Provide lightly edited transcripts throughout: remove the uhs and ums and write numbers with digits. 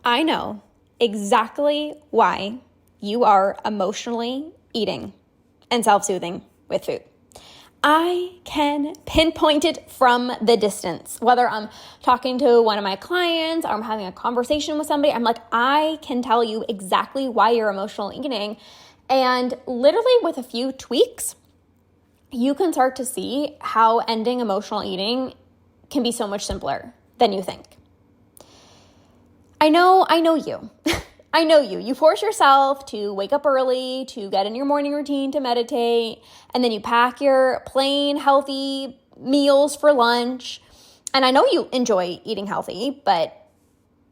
I know exactly why you are emotionally eating and self-soothing with food. I can pinpoint it from the distance. Whether I'm talking to one of my clients or I'm having a conversation with somebody, I'm like, I can tell you exactly why you're emotional eating. And literally with a few tweaks, you can start to see how ending emotional eating can be so much simpler than you think. I know you. I know you. You force yourself to wake up early, to get in your morning routine, to meditate, and then you pack your plain, healthy meals for lunch. And I know you enjoy eating healthy, but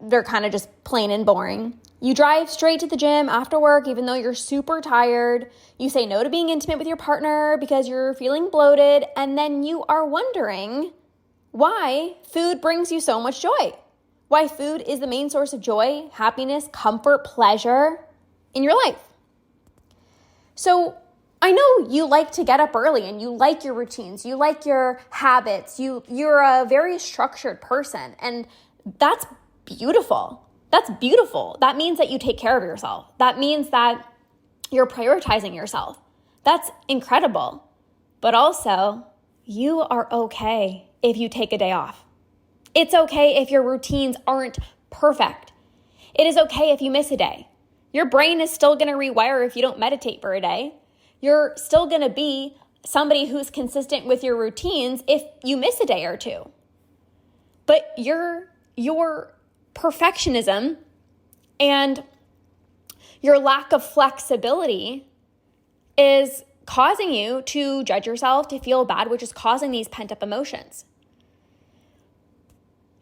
they're kind of just plain and boring. You drive straight to the gym after work, even though you're super tired. You say no to being intimate with your partner because you're feeling bloated. And then you are wondering why food brings you so much joy. Why food is the main source of joy, happiness, comfort, pleasure in your life. So I know you like to get up early and you like your routines, you like your habits, you're a very structured person, and that's beautiful. That's beautiful. That means that you take care of yourself. That means that you're prioritizing yourself. That's incredible. But also, you are okay if you take a day off. It's okay if your routines aren't perfect. It is okay if you miss a day. Your brain is still going to rewire if you don't meditate for a day. You're still going to be somebody who's consistent with your routines if you miss a day or two. But your perfectionism and your lack of flexibility is causing you to judge yourself, to feel bad, which is causing these pent-up emotions.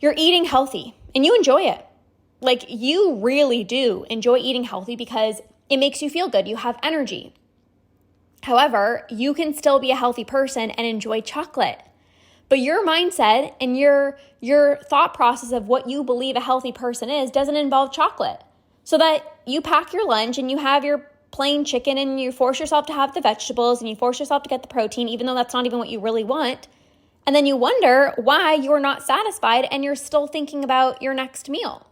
You're eating healthy and you enjoy it. Like, you really do enjoy eating healthy because it makes you feel good. You have energy. However, you can still be a healthy person and enjoy chocolate. But your mindset and your thought process of what you believe a healthy person is doesn't involve chocolate. So that you pack your lunch and you have your plain chicken and you force yourself to have the vegetables and you force yourself to get the protein, even though that's not even what you really want. And then you wonder why you're not satisfied and you're still thinking about your next meal.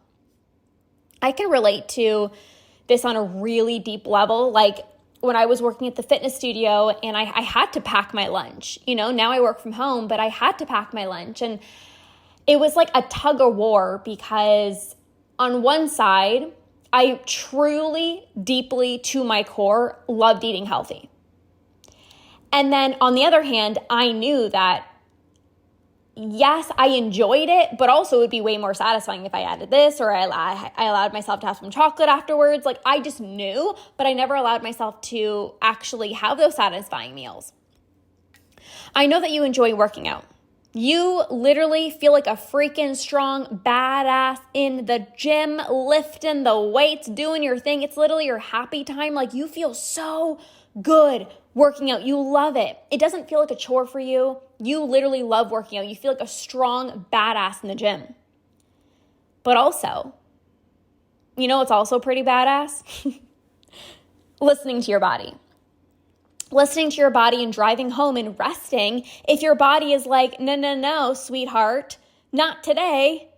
I can relate to this on a really deep level. Like when I was working at the fitness studio and I had to pack my lunch. Now I work from home, but I had to pack my lunch. And it was like a tug of war because on one side, I truly, deeply, to my core, loved eating healthy. And then on the other hand, I knew that yes, I enjoyed it, but also it would be way more satisfying if I added this or I allowed myself to have some chocolate afterwards. Like I just knew, but I never allowed myself to actually have those satisfying meals. I know that you enjoy working out. You literally feel like a freaking strong badass in the gym, lifting the weights, doing your thing. It's literally your happy time. Like you feel so good working out. You love it. It doesn't feel like a chore for you. You literally love working out. You feel like a strong badass in the gym. But also, it's also pretty badass? Listening to your body. Listening to your body and driving home and resting. If your body is like, no, sweetheart, not today,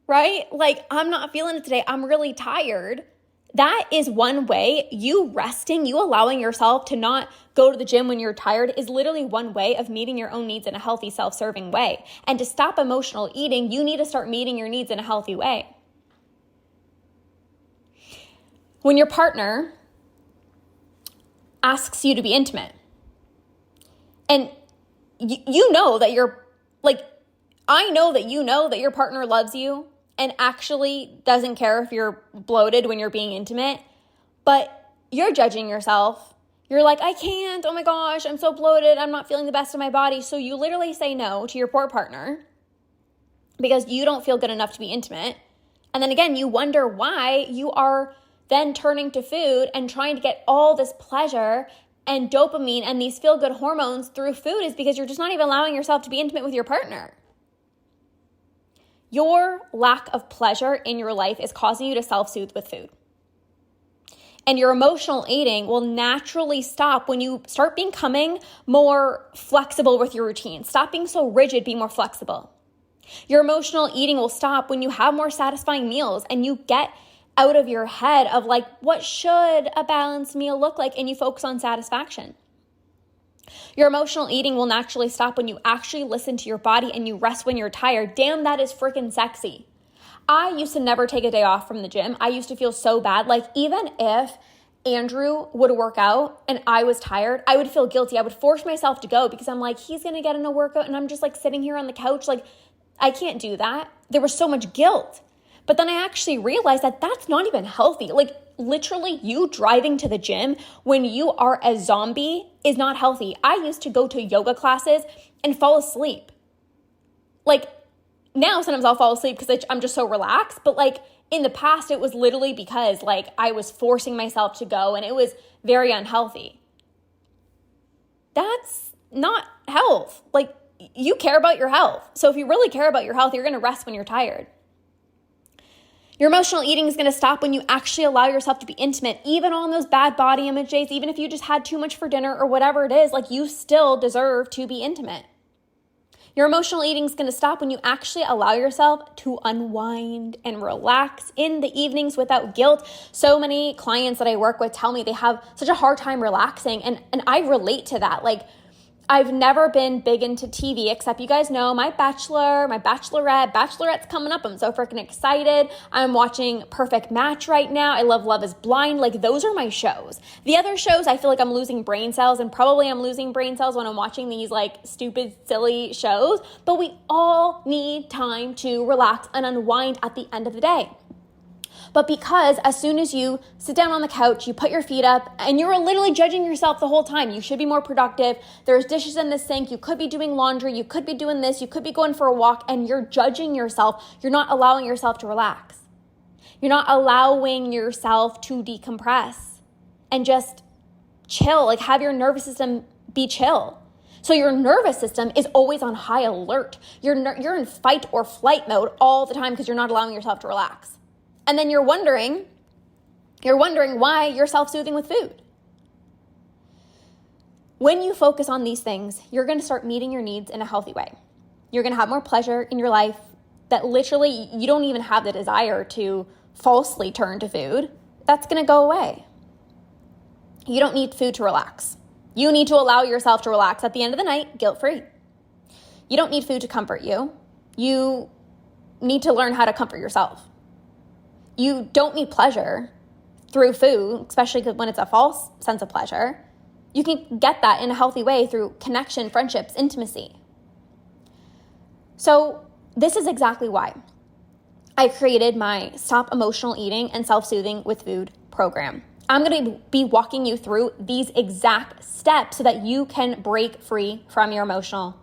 right? Like, I'm not feeling it today. I'm really tired. That is one way. You resting, you allowing yourself to not go to the gym when you're tired is literally one way of meeting your own needs in a healthy, self-serving way. And to stop emotional eating, you need to start meeting your needs in a healthy way. When your partner asks you to be intimate, and you know that I know that you know that your partner loves you and actually doesn't care if you're bloated when you're being intimate, but you're judging yourself. You're like, I can't, oh my gosh, I'm so bloated, I'm not feeling the best of my body. So you literally say no to your poor partner because you don't feel good enough to be intimate. And then again, you wonder why you are then turning to food and trying to get all this pleasure and dopamine and these feel-good hormones through food is because you're just not even allowing yourself to be intimate with your partner. Your lack of pleasure in your life is causing you to self-soothe with food. And your emotional eating will naturally stop when you start becoming more flexible with your routine. Stop being so rigid, be more flexible. Your emotional eating will stop when you have more satisfying meals and you get out of your head of like, what should a balanced meal look like? And you focus on satisfaction. Your emotional eating will naturally stop when you actually listen to your body and you rest when you're tired. Damn, that is freaking sexy. I used to never take a day off from the gym. I used to feel so bad. Like even if Andrew would work out and I was tired, I would feel guilty. I would force myself to go because I'm like, he's going to get in a workout and I'm just like sitting here on the couch. Like I can't do that. There was so much guilt. But then I actually realized that that's not even healthy. Like literally you driving to the gym when you are a zombie is not healthy. I used to go to yoga classes and fall asleep. Like now sometimes I'll fall asleep because I'm just so relaxed. But like in the past, it was literally because like I was forcing myself to go and it was very unhealthy. That's not health. Like you care about your health. So if you really care about your health, you're going to rest when you're tired. Your emotional eating is going to stop when you actually allow yourself to be intimate, even on those bad body image days, even if you just had too much for dinner or whatever it is, like you still deserve to be intimate. Your emotional eating is going to stop when you actually allow yourself to unwind and relax in the evenings without guilt. So many clients that I work with tell me they have such a hard time relaxing, and I relate to that. Like, I've never been big into TV, except you guys know my Bachelor, my Bachelorette's coming up. I'm so freaking excited. I'm watching Perfect Match right now. I love Love is Blind. Like those are my shows. The other shows, I feel like I'm losing brain cells, and probably I'm losing brain cells when I'm watching these like stupid, silly shows. But we all need time to relax and unwind at the end of the day. But because as soon as you sit down on the couch, you put your feet up and you're literally judging yourself the whole time. You should be more productive. There's dishes in the sink. You could be doing laundry. You could be doing this. You could be going for a walk, and you're judging yourself. You're not allowing yourself to relax. You're not allowing yourself to decompress and just chill, like have your nervous system be chill. So your nervous system is always on high alert. You're in fight or flight mode all the time because you're not allowing yourself to relax. And then you're wondering why you're self-soothing with food. When you focus on these things, you're going to start meeting your needs in a healthy way. You're going to have more pleasure in your life that literally you don't even have the desire to falsely turn to food. That's going to go away. You don't need food to relax. You need to allow yourself to relax at the end of the night, guilt-free. You don't need food to comfort you. You need to learn how to comfort yourself. You don't need pleasure through food, especially when it's a false sense of pleasure. You can get that in a healthy way through connection, friendships, intimacy. So this is exactly why I created my Stop Emotional Eating and Self-Soothing with Food program. I'm going to be walking you through these exact steps so that you can break free from your emotional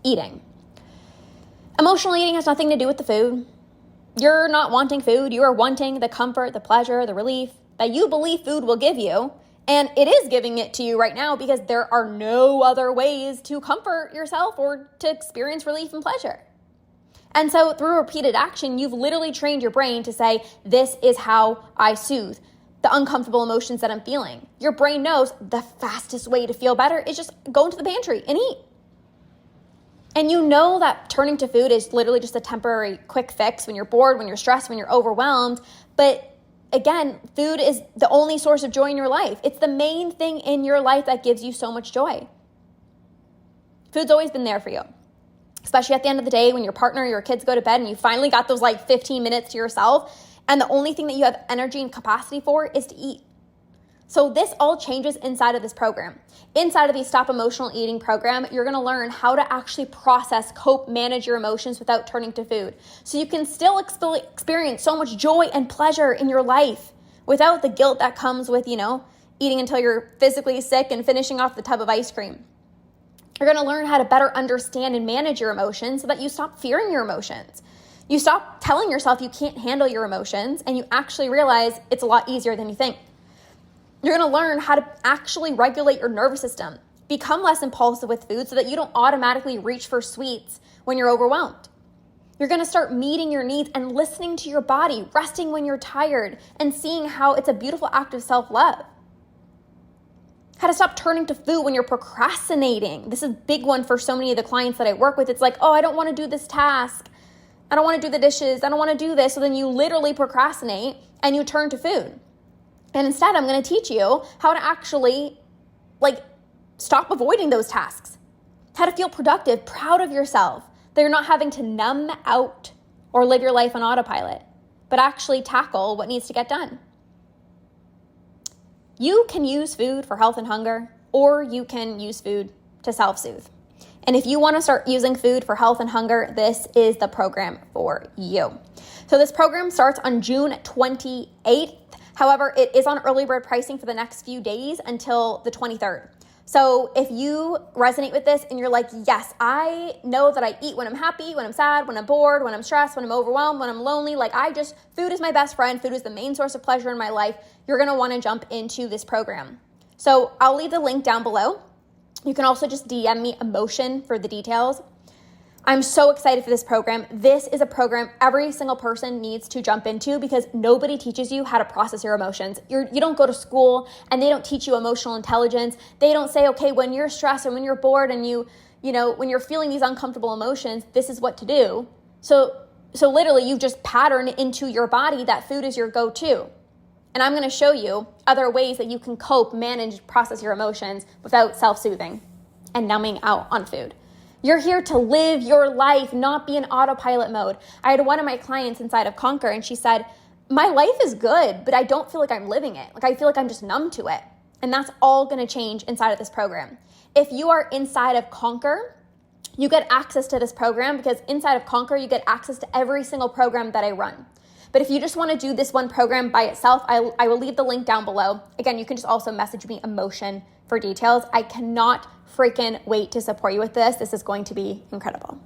eating. Emotional eating has nothing to do with the food. You're not wanting food. You are wanting the comfort, the pleasure, the relief that you believe food will give you. And it is giving it to you right now because there are no other ways to comfort yourself or to experience relief and pleasure. And so through repeated action, you've literally trained your brain to say, this is how I soothe the uncomfortable emotions that I'm feeling. Your brain knows the fastest way to feel better is just go into the pantry and eat. And you know that turning to food is literally just a temporary quick fix when you're bored, when you're stressed, when you're overwhelmed. But again, food is the only source of joy in your life. It's the main thing in your life that gives you so much joy. Food's always been there for you, especially at the end of the day when your partner or your kids go to bed and you finally got those like 15 minutes to yourself. And the only thing that you have energy and capacity for is to eat. So this all changes inside of this program. Inside of the Stop Emotional Eating program, you're going to learn how to actually process, cope, manage your emotions without turning to food. So you can still experience so much joy and pleasure in your life without the guilt that comes with, eating until you're physically sick and finishing off the tub of ice cream. You're going to learn how to better understand and manage your emotions so that you stop fearing your emotions. You stop telling yourself you can't handle your emotions and you actually realize it's a lot easier than you think. You're going to learn how to actually regulate your nervous system, become less impulsive with food so that you don't automatically reach for sweets when you're overwhelmed. You're going to start meeting your needs and listening to your body, resting when you're tired, and seeing how it's a beautiful act of self-love. how to stop turning to food when you're procrastinating. This is a big one for so many of the clients that I work with. It's like, oh, I don't want to do this task. I don't want to do the dishes. I don't want to do this. So then you literally procrastinate and you turn to food. And instead, I'm going to teach you how to actually stop avoiding those tasks, how to feel productive, proud of yourself, that you're not having to numb out or live your life on autopilot, but actually tackle what needs to get done. You can use food for health and hunger, or you can use food to self-soothe. And if you want to start using food for health and hunger, this is the program for you. So this program starts on June 28th. However, it is on early bird pricing for the next few days until the 23rd. So if you resonate with this and you're like, yes, I know that I eat when I'm happy, when I'm sad, when I'm bored, when I'm stressed, when I'm overwhelmed, when I'm lonely, food is my best friend. Food is the main source of pleasure in my life. You're going to want to jump into this program. So I'll leave the link down below. You can also just DM me emotion for the details. I'm so excited for this program. This is a program every single person needs to jump into because nobody teaches you how to process your emotions. You don't go to school and they don't teach you emotional intelligence. They don't say, okay, when you're stressed and when you're bored and when you're feeling these uncomfortable emotions, this is what to do. So literally you just pattern into your body that food is your go-to. And I'm going to show you other ways that you can cope, manage, process your emotions without self-soothing and numbing out on food. You're here to live your life, not be in autopilot mode. I had one of my clients inside of Conquer, and she said, my life is good, but I don't feel like I'm living it. I feel like I'm just numb to it. And that's all going to change inside of this program. If you are inside of Conquer, you get access to this program because inside of Conquer, you get access to every single program that I run. But if you just want to do this one program by itself, I will leave the link down below. Again, you can just also message me emotion for details. I cannot freaking wait to support you with this. This is going to be incredible.